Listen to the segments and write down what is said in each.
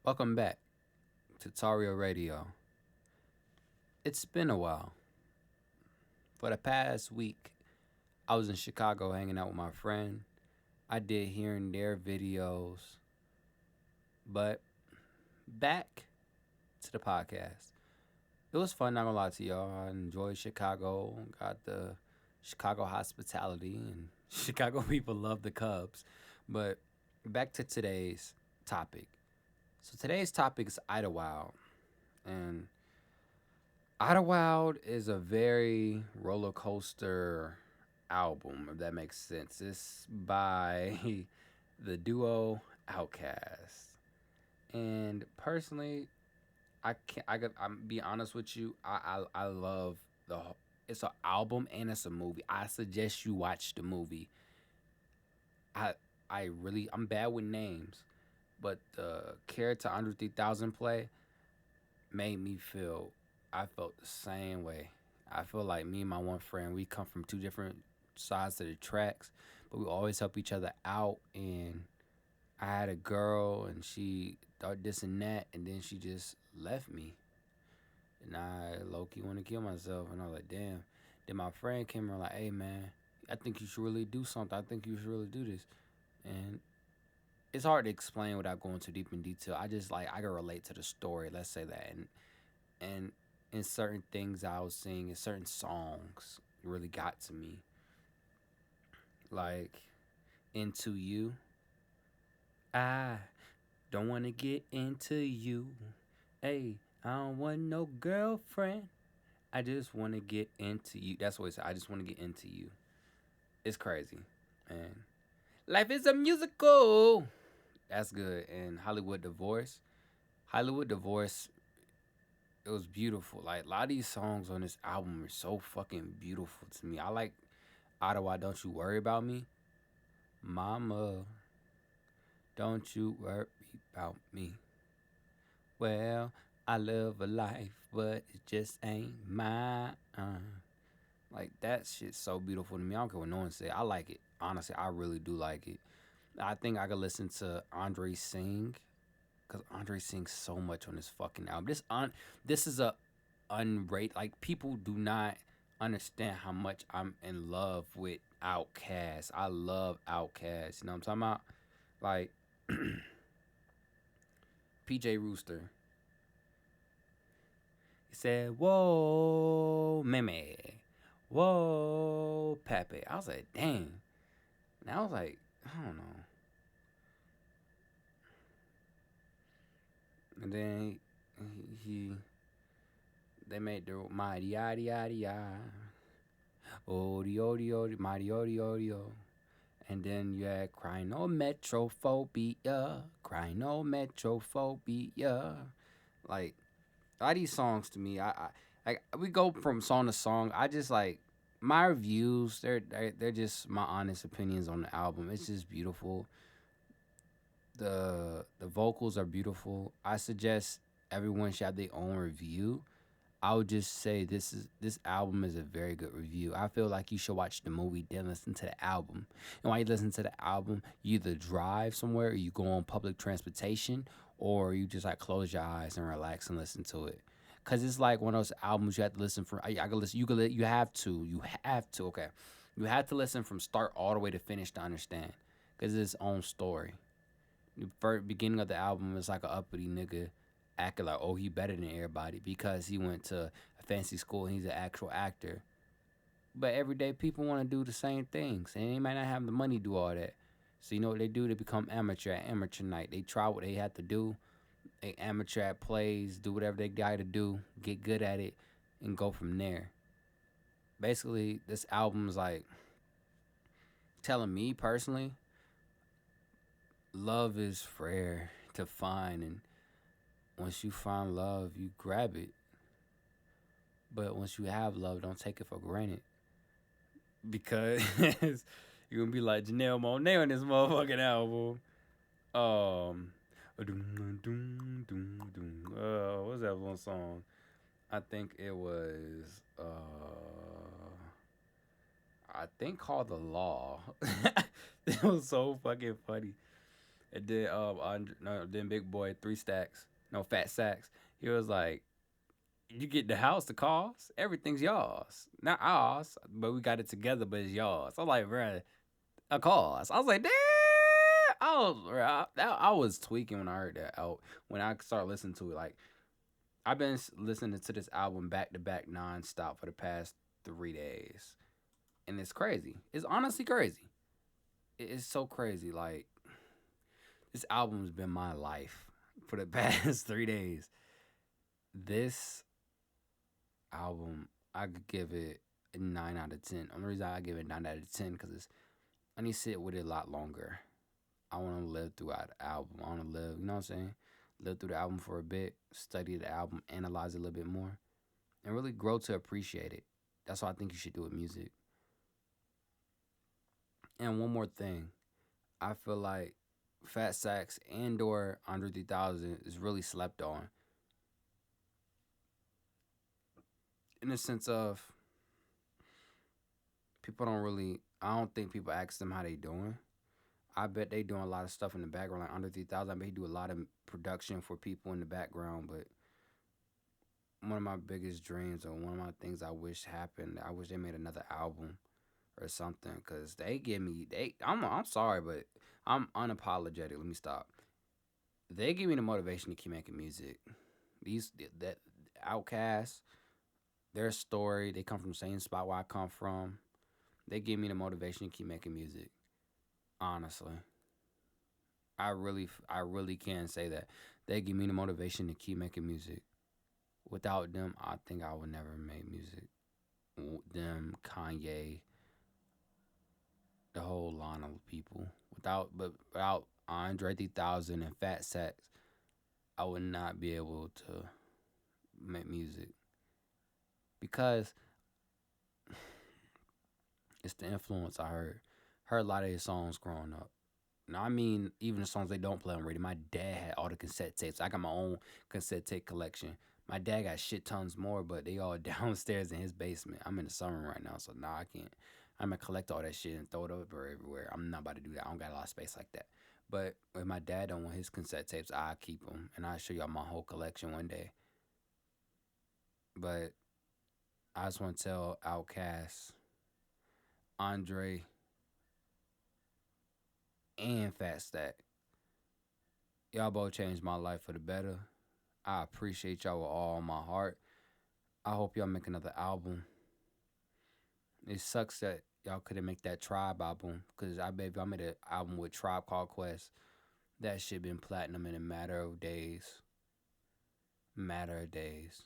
Welcome back to Tauruio Radio. It's been a while. For the past week, I was in Chicago hanging out with my friend. I did here and there videos, but back to the podcast. It was fun, not gonna lie to y'all. I enjoyed Chicago, got the Chicago hospitality, and Chicago people love the Cubs. But back to today's topic. So today's topic is Idlewild. And Idlewild is a very roller coaster album, if that makes sense. It's by the duo Outkast, and personally, I'm be honest with you. I love It's an album and it's a movie. I suggest you watch the movie. I I'm bad with names, but the character Andre 3000 play made me feel I felt the same way. I feel like me and my one friend, we come from two different sides of the tracks, but we always help each other out. And I had a girl, and she thought this and that, and then she just left me, and I low key want to kill myself. And I was like, damn. Then my friend came and like, hey man, I think you should really do something. I think you should really do this. And it's hard to explain without going too deep in detail. I just like I can relate to the story. Let's say that, and in certain things I was singing, in certain songs, really got to me. Like Into You. I don't want to get into you. Hey, I don't want no girlfriend. I just want to get into you. That's what it said. I just want to get into you. It's crazy. And life is a musical. That's good. And Hollywood Divorce. Hollywood Divorce, it was beautiful. Like a lot of these songs on this album are so fucking beautiful to me. I like Ottawa, Don't You Worry About Me. Mama, don't you worry about me. Well, I live a life, but it just ain't mine. Like that shit's so beautiful to me. I don't care what no one say. I like it. Honestly, I really do like it. I think I could listen to Andre sing because Andre sings so much on this fucking album. This is a unrated. Like people do not understand how much I'm in love with Outkast. I love Outkast. You know what I'm talking about? Like PJ Rooster. He said, "Whoa, meme, whoa, Pepe." I was like, "Dang." And I was like, I don't know. And then he they made the mighty yada yada yada, odi odi odi, mighty odi odi o. And then you had crying no metrophobia, crying no metrophobia. Like a lot of these songs to me, I like we go from song to song. I just like my reviews. They're just my honest opinions on the album. It's just beautiful. The vocals are beautiful. I suggest everyone should have their own review. I would just say this album is a very good review. I feel like you should watch the movie then listen to the album. And while you listen to the album, you either drive somewhere or you go on public transportation or you just like close your eyes and relax and listen to it. Cause it's like one of those albums you have to listen from. I can listen. You have to. You have to. Okay, you have to listen from start all the way to finish to understand. Cause it's its own story. The first beginning of the album is like a uppity nigga acting like, oh, he better than everybody because he went to a fancy school and he's an actual actor. But everyday people want to do the same things, and they might not have the money to do all that. So you know what they do? They become amateur at amateur night. They try what they have to do. They amateur at plays, do whatever they got to do, get good at it, and go from there. Basically, this album is like telling me personally, love is rare to find, and once you find love, you grab it. But once you have love, don't take it for granted. Because you're gonna be like Janelle Monae on this motherfucking album. Um what's that one song? I think it was I think called The Law. It was so fucking funny. And then no, then Big Boy 3 stacks, no fat sacks. He was like, "You get the house, the cars, everything's yours, not ours, but we got it together, but it's yours." I'm like, bruh, a cause. I was like, damn. I was tweaking when I heard that out. When I started listening to it, like I've been listening to this album back to back nonstop for the past 3 days, and it's crazy. It's honestly crazy. It's so crazy. Like this album's been my life for the past 3 days. This album, I could give it a 9 out of 10. The only reason I give it 9 out of 10 because it's I need to sit with it a lot longer. I want to live throughout the album. I want to live, you know what I'm saying? Live through the album for a bit, study the album, analyze it a little bit more, and really grow to appreciate it. That's what I think you should do with music. And one more thing, I feel like Fat Sax and or Andre 3000 is really slept on in the sense of people don't really. I don't think people ask them how they doing. I bet they doing a lot of stuff in the background, like Andre 3000. I bet he do a lot of production for people in the background, but one of my biggest dreams or one of my things I wish happened. I wish they made another album or something because they give me they. I'm sorry, but I'm unapologetic. Let me stop. They give me the motivation to keep making music. These that Outcasts, their story. They come from the same spot where I come from. They give me the motivation to keep making music. Honestly, I really can say that they give me the motivation to keep making music. Without them, I think I would never make music. Them, Kanye, the whole line of people. Without Andre 3000 and Fat Sacks, I would not be able to make music because it's the influence I heard a lot of his songs growing up. Now I mean, even the songs they don't play on radio. My dad had all the cassette tapes. I got my own cassette tape collection. My dad got shit tons more, but they all downstairs in his basement. I'm in the summer right now, so nah, I can't. I'm gonna collect all that shit and throw it up everywhere. I'm not about to do that. I don't got a lot of space like that. But if my dad don't want his cassette tapes, I keep them and I'll show y'all my whole collection one day. But I just want to tell Outkast, Andre, and Fat Stack, y'all both changed my life for the better. I appreciate y'all with all my heart. I hope y'all make another album. It sucks that y'all couldn't make that Tribe album because I bet if y'all made an album with Tribe called Quest, that shit been platinum in a matter of days. Matter of days.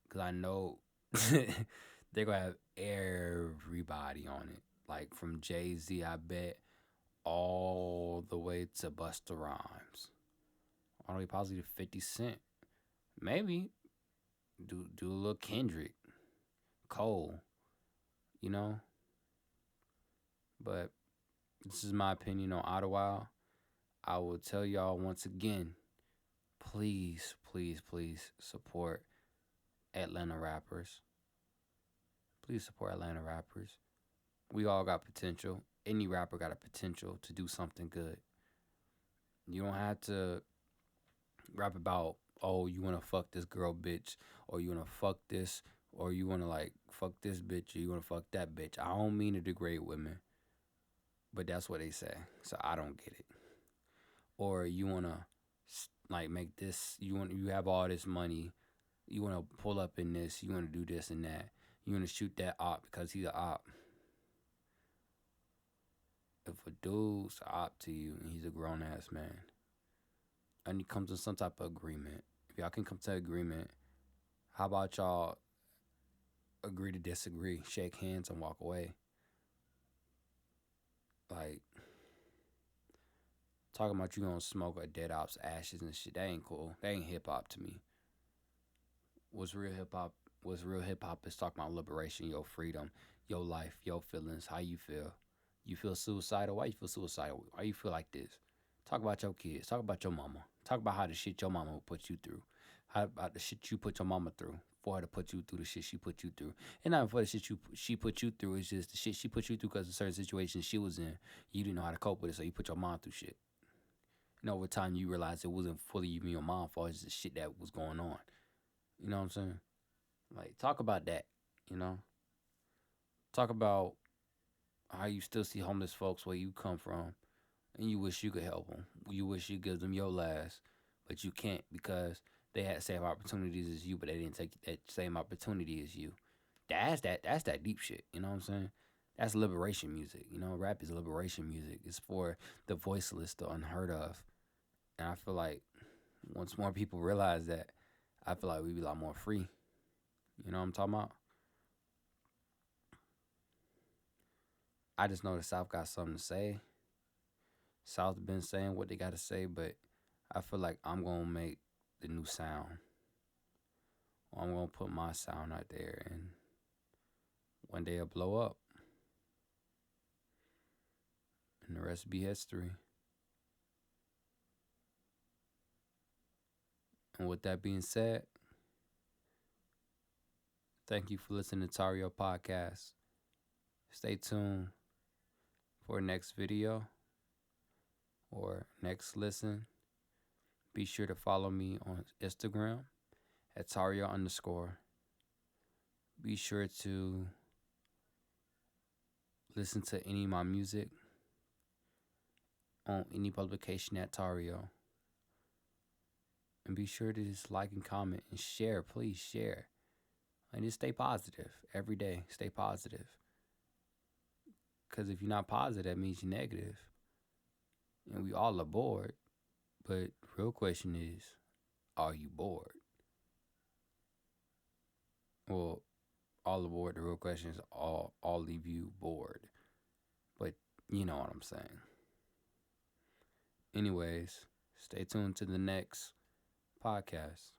Because I know they're going to have everybody on it. Like from Jay-Z, I bet, all the way to Busta Rhymes. All the way possibly to 50 Cent. Maybe do a little Kendrick, Cole, you know. But this is my opinion on Idlewild. I will tell y'all once again, please, please, please support Atlanta rappers. Please support Atlanta rappers. We all got potential. Any rapper got a potential to do something good. You don't have to rap about, oh, you wanna fuck this girl bitch, or you wanna fuck this, or you wanna like fuck this bitch, or you wanna fuck that bitch. I don't mean to degrade women, but that's what they say. So I don't get it. Or you wanna like make this, you have all this money, you wanna pull up in this, you wanna do this and that, you wanna shoot that op because he's a op. If a dude's a op to you and he's a grown ass man, and he comes to some type of agreement, if y'all can come to an agreement, how about y'all agree to disagree, shake hands, and walk away? Like, talking about you gonna smoke a dead op's ashes and shit, that ain't cool. That ain't hip hop to me. What's real hip hop? What's real hip hop is talking about liberation, your freedom, your life, your feelings, how you feel. You feel suicidal? Why you feel suicidal? Why you feel like this? Talk about your kids. Talk about your mama. Talk about how the shit your mama put you through. How about the shit you put your mama through for her to put you through the shit she put you through. And not for the shit she put you through. It's just the shit she put you through because of certain situations she was in. You didn't know how to cope with it, so you put your mom through shit. And over time, you realize it wasn't fully even your mom's fault. It's just shit that was going on. You know what I'm saying? Like, talk about that. You know, talk about how you still see homeless folks where you come from, and you wish you could help them. You wish you give them your last, but you can't because they had the same opportunities as you, but they didn't take that same opportunity as you. That's that deep shit. You know what I'm saying? That's liberation music. You know, rap is liberation music. It's for the voiceless, the unheard of. And I feel like once more people realize that, I feel like we'd be a lot more free. You know what I'm talking about? I just know the South got something to say. South been saying what they got to say, but I feel like I'm gonna make the new sound. I'm gonna put my sound out there, and one day it'll blow up, and the rest be history. And with that being said, thank you for listening to Tauruio podcast. Stay tuned for next video or next listen. Be sure to follow me on Instagram at Tauruio underscore. Be sure to listen to any of my music on any publication at Tauruio. And be sure to just like and comment and share. Please share. And just stay positive every day. Stay positive. Because if you're not positive, that means you're negative. And we all are bored. But the real question is, are you bored? Well, all aboard. The real question is, all leave you bored. But you know what I'm saying. Anyways, stay tuned to the next podcast.